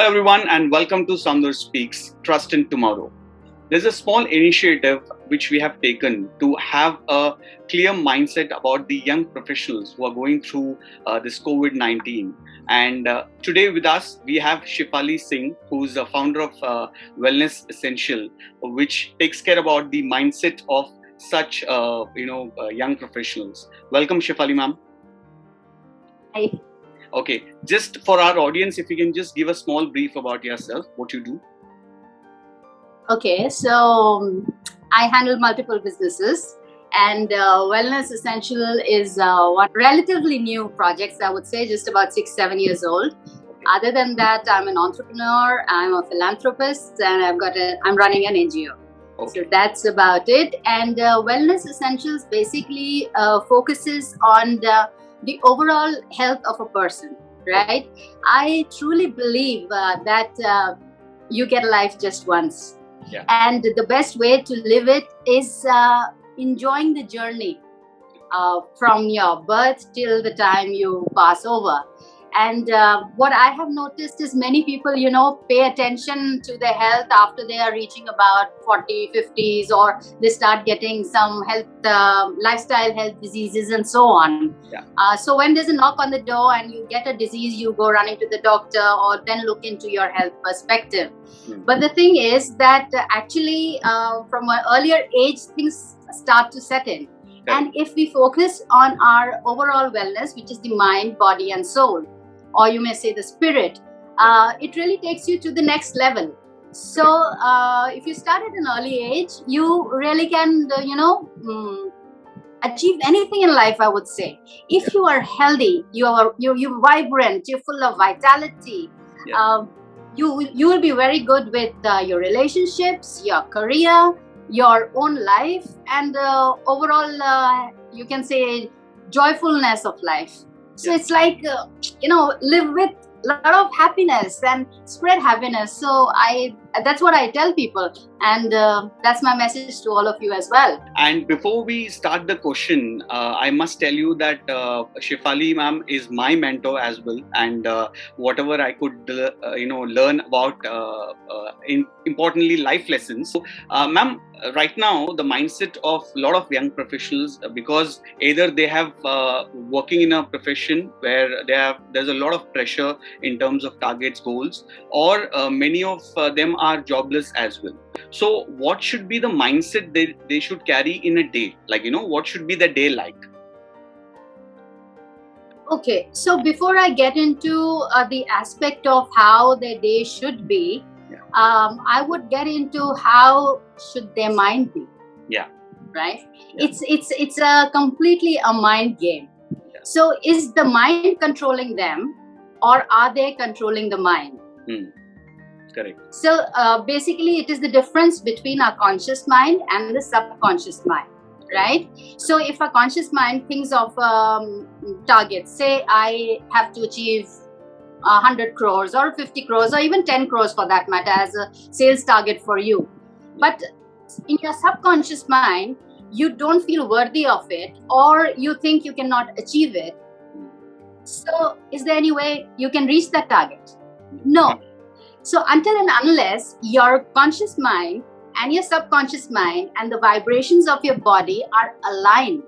everyone, and welcome to Sounders Speaks, Trust in Tomorrow. There's a small initiative which we have taken to have a clear mindset about the young professionals who are going through this COVID-19. And today with us, we have Shefali Singh, who's the founder of Wellness Essential, which takes care about the mindset of such young professionals. Welcome, Shefali ma'am. Hi. Okay, just for our audience, if you can just give a small brief about yourself, what you do. Okay, so I handle multiple businesses, and Wellness Essential is one relatively new project, I would say, just about 6-7 years old. Other than that, I'm an entrepreneur, I'm a philanthropist, and I'm running an NGO. Okay. So that's about it. And Wellness Essentials basically focuses on the overall health of a person, right? I truly believe that you get life just once. Yeah. And the best way to live it is enjoying the journey from your birth till the time you pass over. And what I have noticed is many people, pay attention to their health after they are reaching about 40, 50s, or they start getting some health, lifestyle health diseases and so on. Yeah. So when there's a knock on the door and you get a disease, you go running to the doctor or then look into your health perspective. But the thing is that actually from an earlier age, things start to set in. Yeah. And if we focus on our overall wellness, which is the mind, body and soul, or you may say the spirit, it really takes you to the next level. So if you start at an early age, you really can, achieve anything in life, I would say. If you are healthy, you're vibrant, you're full of vitality, you will be very good with your relationships, your career, your own life, and overall, you can say, joyfulness of life. So it's like, live with a lot of happiness and spread happiness. So that's what I tell people. And that's my message to all of you as well. And before we start the question, I must tell you that Shefali ma'am is my mentor as well. And whatever I could, learn about, importantly, life lessons. So, ma'am, right now, the mindset of a lot of young professionals, because either they have working in a profession where there's a lot of pressure in terms of targets, goals, or many of them are jobless as well. So what should be the mindset they should carry in a day? Like, what should be the day like? Okay, so before I get into the aspect of how their day should be, I would get into how should their mind be. Yeah. Right? Yeah. It's a completely a mind game. Yeah. So is the mind controlling them, or are they controlling the mind? Correct. So basically, it is the difference between our conscious mind and the subconscious mind, right? So if a conscious mind thinks of targets, say I have to achieve 100 crores or 50 crores or even 10 crores for that matter as a sales target for you. But in your subconscious mind, you don't feel worthy of it, or you think you cannot achieve it. So is there any way you can reach that target? No. So until and unless your conscious mind and your subconscious mind and the vibrations of your body are aligned,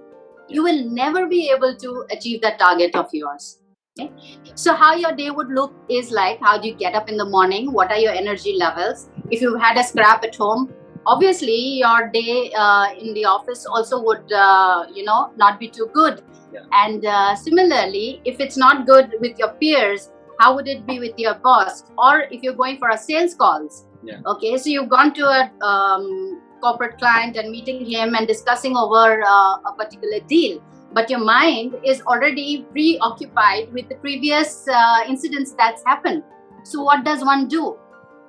you will never be able to achieve that target of yours. Okay? So how your day would look is like, how do you get up in the morning? What are your energy levels? If you had a scrap at home, obviously your day in the office also would, not be too good. Yeah. And similarly, if it's not good with your peers, how would it be with your boss? Or if you're going for a sales calls, okay, so you've gone to a corporate client and meeting him and discussing over a particular deal, but your mind is already preoccupied with the previous incidents that's happened. So what does one do?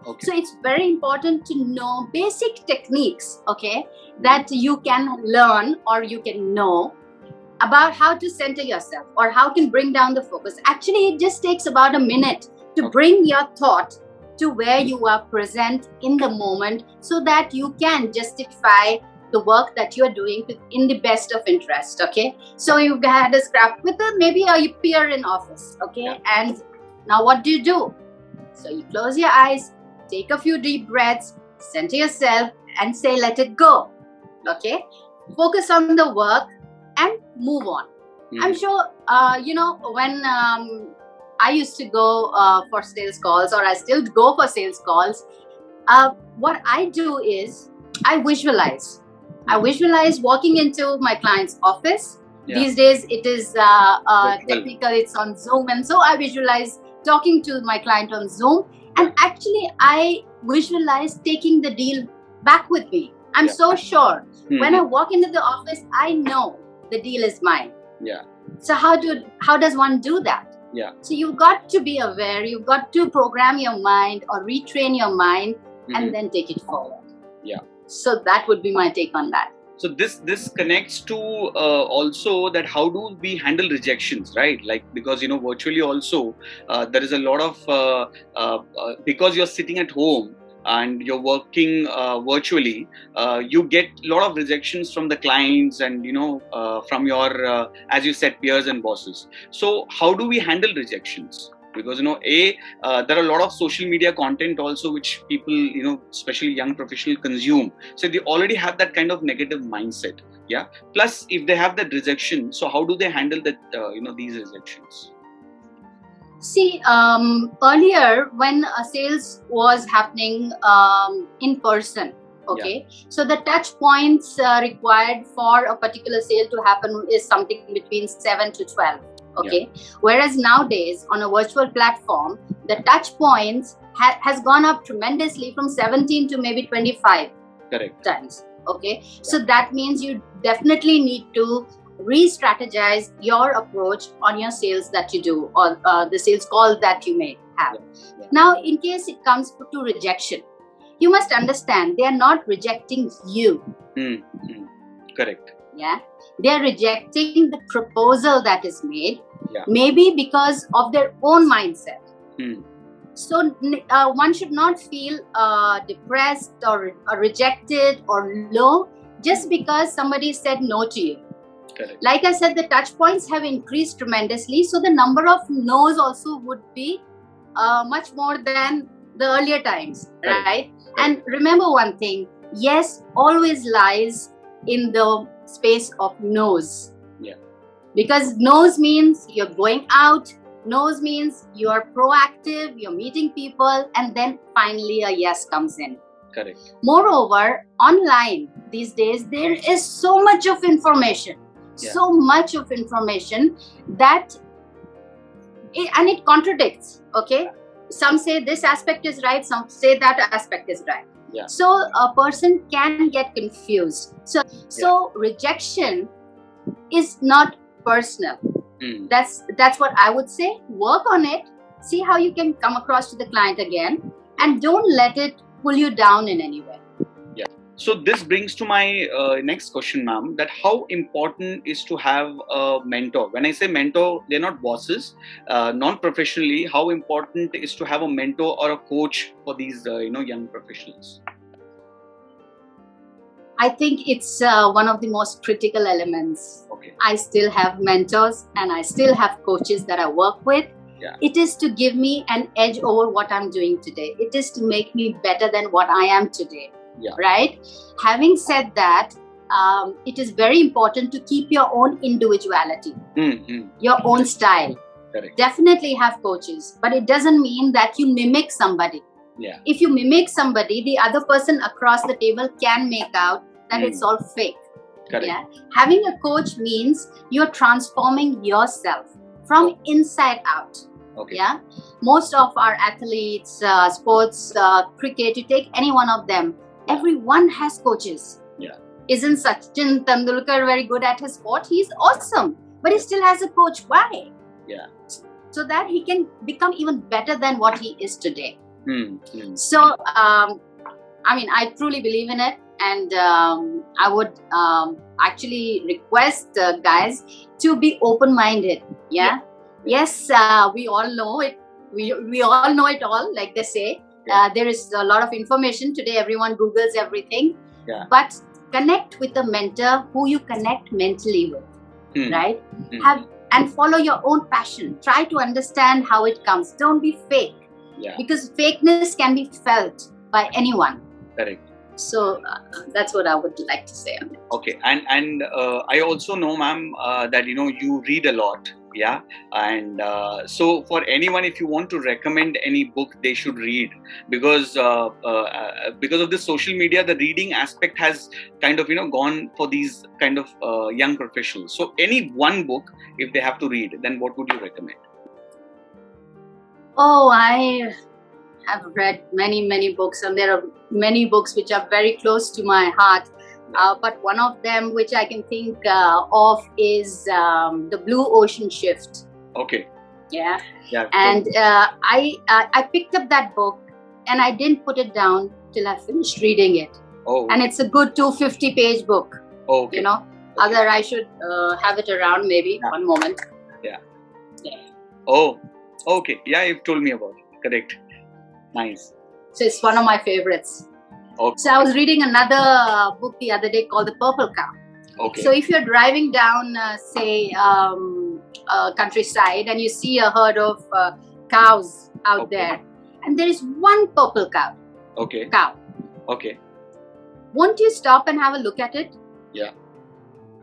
Okay. So it's very important to know basic techniques, okay, that you can learn or you can know about how to center yourself or how can bring down the focus. Actually, it just takes about a minute to bring your thought to where you are present in the moment, so that you can justify the work that you're doing in the best of interest. Okay, so you've had a scrap with maybe a peer in office. Okay, and now what do? So you close your eyes, take a few deep breaths, center yourself and say, let it go. Okay? Focus on the work and move on. I'm sure, when I used to go for sales calls, or I still go for sales calls, what I do is I visualize. I visualize walking into my client's office. Yeah. These days it is technical, it's on Zoom. And so I visualize talking to my client on Zoom. And actually I visualize taking the deal back with me. I'm so sure. When I walk into the office, I know the deal is mine. Yeah. So how does one do that? Yeah. So you've got to be aware, you've got to program your mind or retrain your mind and then take it forward. Yeah. So that would be my take on that. So this connects to also that how do we handle rejections, right? Like, because virtually also there is a lot of because you're sitting at home and you're working virtually, you get a lot of rejections from the clients and from your as you said, peers and bosses. So how do we handle rejections? Because there are a lot of social media content also which people especially young professionals consume, so they already have that kind of negative mindset. Yeah, plus if they have that rejection, so how do they handle that these rejections? See, earlier when sales was happening in person, okay, so the touch points required for a particular sale to happen is something between 7 to 12. Okay. Yeah. Whereas nowadays on a virtual platform, the touch points has gone up tremendously from 17 to maybe 25 times. Okay. Yeah. So that means you definitely need to re-strategize your approach on your sales that you do, or the sales call that you may have. Yeah. Yeah. Now, in case it comes to rejection, you must understand they are not rejecting you. Correct. Yeah, they're rejecting the proposal that is made, maybe because of their own mindset. So one should not feel depressed or rejected or low just because somebody said no to you. Correct. Like I said, the touch points have increased tremendously, so the number of no's also would be much more than the earlier times, right? And remember one thing, yes always lies in the space of no's. Yeah. Because no's means you're going out, no's means you're proactive, you're meeting people, and then finally a yes comes in. Correct. Moreover, online these days there is so much of information, so much of information that it contradicts. Okay, some say this aspect is right, some say that aspect is right. Yeah. So a person can get confused. So rejection is not personal. That's what I would say. Work on it. See how you can come across to the client again, and don't let it pull you down in any way. Yeah. So this brings to my next question, ma'am, that how important is to have a mentor? When I say mentor, they're not bosses. Non-professionally, how important is to have a mentor or a coach for these young professionals? I think it's one of the most critical elements. Okay. I still have mentors and I still have coaches that I work with. Yeah. It is to give me an edge over what I'm doing today. It is to make me better than what I am today. Yeah. Right? Having said that, it is very important to keep your own individuality, your own style. Correct. Definitely have coaches, but it doesn't mean that you mimic somebody. Yeah. If you mimic somebody, the other person across the table can make out that it's all fake. Correct. Yeah. Having a coach means you're transforming yourself from inside out. Okay. Yeah. Most of our athletes, sports, cricket, you take any one of them, everyone has coaches. Yeah. Isn't Sachin Tendulkar very good at his sport? He's awesome, but he still has a coach. Why? Yeah. So that he can become even better than what he is today. So, I truly believe in it, and I would actually request guys to be open-minded. Yeah. Yes, we all know it. We all know it all, like they say. There is a lot of information today. Everyone Googles everything. Yeah. But connect with a mentor who you connect mentally with, right? And follow your own passion. Try to understand how it comes. Don't be fake. Yeah. Because fakeness can be felt by anyone. Correct. So that's what I would like to say on it. Okay, and I also know, ma'am, that you read a lot, yeah. And so for anyone, if you want to recommend any book they should read, because of the social media, the reading aspect has kind of gone for these kind of young professionals. So any one book, if they have to read, then what would you recommend? Oh, I have read many books, and there are many books which are very close to my heart. But one of them which I can think of is The Blue Ocean Shift. Okay. Yeah. Yeah. And I picked up that book and I didn't put it down till I finished reading it. Oh. And it's a good 250-page book. Okay. Other I should have it around maybe. Yeah. One moment. Yeah. Yeah. Oh. Okay. Yeah, you've told me about it. Correct. Nice. So it's one of my favorites. Okay. So I was reading another book the other day called The Purple Cow. Okay. So if you're driving down, countryside, and you see a herd of cows out there, and there is one purple cow. Okay. Cow. Okay. Won't you stop and have a look at it? Yeah.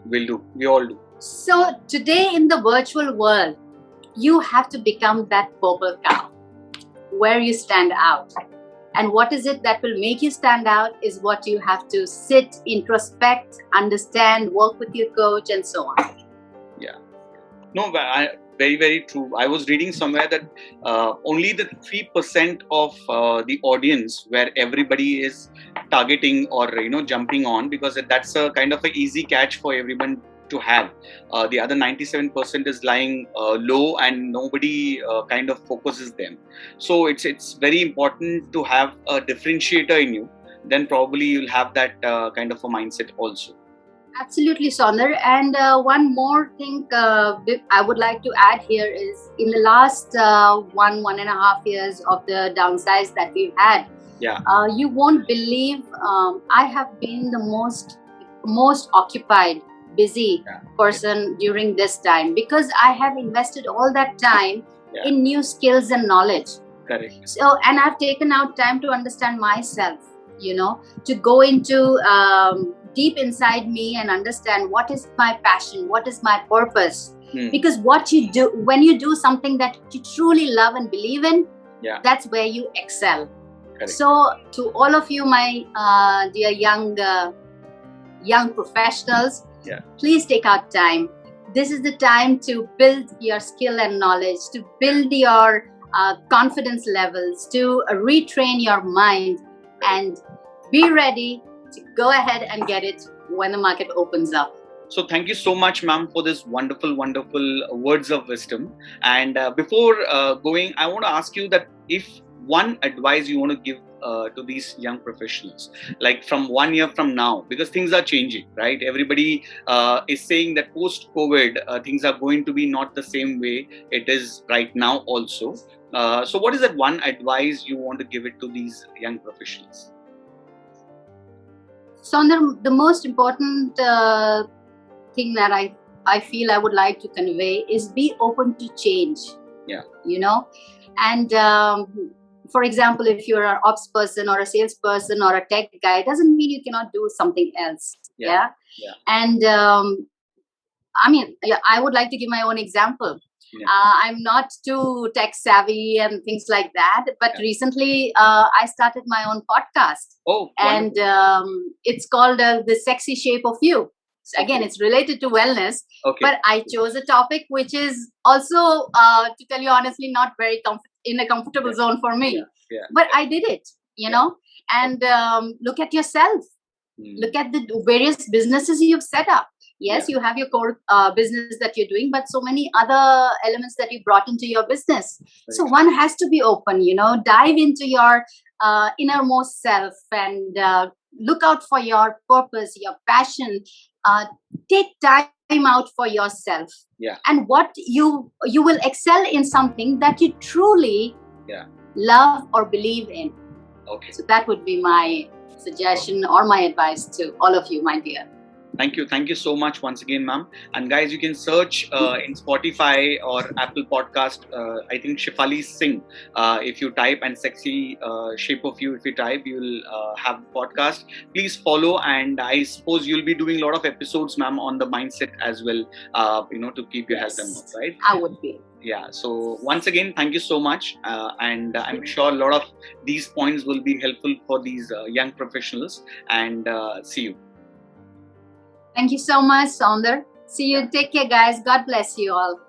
We'll do. We all do. So today in the virtual world, you have to become that purple cow, where you stand out. And what is it that will make you stand out is what you have to sit, introspect, understand, work with your coach, and so on. Yeah. No, very, very true. I was reading somewhere that only the 3% of the audience where everybody is targeting or jumping on, because that's a kind of an easy catch for everyone to have. The other 97% is lying low, and nobody kind of focuses them. So it's very important to have a differentiator in you. Then probably you'll have that kind of a mindset also. Absolutely, Sonder. And one more thing I would like to add here is, in the last 1.5 years of the downsize that we've had, you won't believe I have been the most occupied, busy person during this time, because I have invested all that time in new skills and knowledge. Correct. So, and I've taken out time to understand myself, to go into deep inside me and understand what is my passion, what is my purpose. Because what you do, when you do something that you truly love and believe in, that's where you excel. Correct. So to all of you, my dear young professionals, please take out time. This is the time to build your skill and knowledge, to build your confidence levels, to retrain your mind, and be ready to go ahead and get it when the market opens up. So thank you so much, ma'am, for this wonderful words of wisdom. And before going, I want to ask you that if one advice you want to give to these young professionals, like from 1 year from now, because things are changing, right? Everybody is saying that post-COVID, things are going to be not the same way it is right now also. So what is that one advice you want to give it to these young professionals? Sonder, the most important thing that I feel I would like to convey is be open to change. Yeah. And for example, if you're an ops person or a salesperson or a tech guy, it doesn't mean you cannot do something else. Yeah. And I would like to give my own example. I'm not too tech savvy and things like that, but recently I started my own podcast. Oh, and it's called The Sexy Shape of You. So again, it's related to wellness, but I chose a topic which is also, to tell you honestly, not very in a comfortable zone for me. But I did it, and look at yourself. Look at the various businesses you've set up. Yes, you have your core business that you're doing, but so many other elements that you brought into your business. So one has to be open, dive into your innermost self and look out for your purpose, your passion. Take time out for yourself. And what you will excel in something that you truly love or believe in. So that would be my suggestion or my advice to all of you, my dear. Thank you. Thank you so much once again, ma'am. And guys, you can search in Spotify or Apple Podcast. I think Shefali Singh. If you type and sexy shape of you, if you type, you'll have the podcast. Please follow. And I suppose you'll be doing a lot of episodes, ma'am, on the mindset as well, to keep your health and health, right? I would be. Yeah. So once again, thank you so much. And I'm sure a lot of these points will be helpful for these young professionals. And see you. Thank you so much, Sonder. See you. Take care, guys. God bless you all.